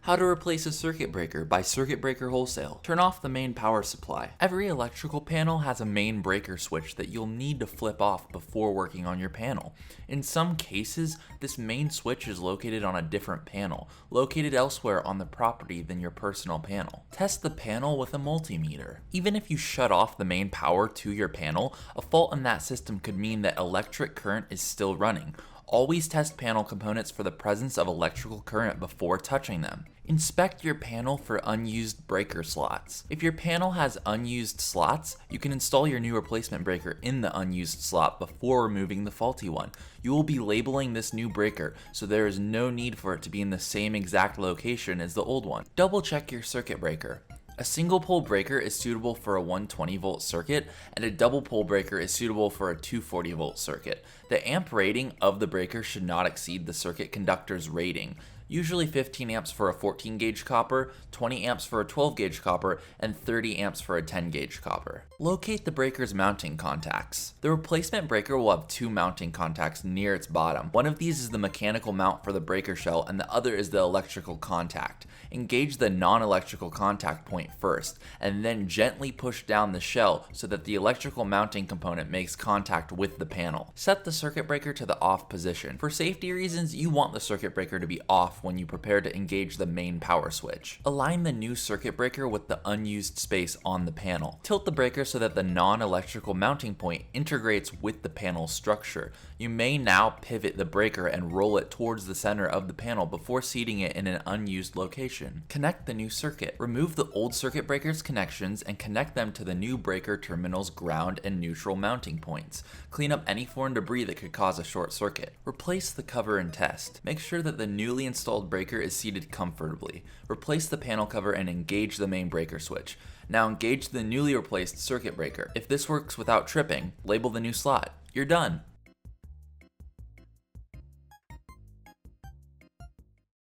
How to replace a circuit breaker by Circuit Breaker Wholesale. Turn off the main power supply. Every electrical panel has a main breaker switch that you'll need to flip off before working on your panel. In some cases, this main switch is located on a different panel, located elsewhere on the property than your personal panel. Test the panel with a multimeter. Even if you shut off the main power to your panel, a fault in that system could mean that electric current is still running. Always test panel components for the presence of electrical current before touching them. Inspect your panel for unused breaker slots. If your panel has unused slots, you can install your new replacement breaker in the unused slot before removing the faulty one. You will be labeling this new breaker, so there is no need for it to be in the same exact location as the old one. Double check your circuit breaker. A single pole breaker is suitable for a 120 volt circuit, and a double pole breaker is suitable for a 240 volt circuit. The amp rating of the breaker should not exceed the circuit conductor's rating. Usually 15 amps for a 14 gauge copper, 20 amps for a 12 gauge copper, and 30 amps for a 10 gauge copper. Locate the breaker's mounting contacts. The replacement breaker will have two mounting contacts near its bottom. One of these is the mechanical mount for the breaker shell, and the other is the electrical contact. Engage the non-electrical contact point first, and then gently push down the shell so that the electrical mounting component makes contact with the panel. Set the circuit breaker to the off position. For safety reasons, you want the circuit breaker to be off when you prepare to engage the main power switch. Align the new circuit breaker with the unused space on the panel. Tilt the breaker so that the non-electrical mounting point integrates with the panel structure. You may now pivot the breaker and roll it towards the center of the panel before seating it in an unused location. Connect the new circuit. Remove the old circuit breaker's connections and connect them to the new breaker terminal's ground and neutral mounting points. Clean up any foreign debris that could cause a short circuit. Replace the cover and test. Make sure that the newly installed breaker is seated comfortably. Replace the panel cover and engage the main breaker switch. Now engage the newly replaced circuit breaker. If this works without tripping, label the new slot. You're done.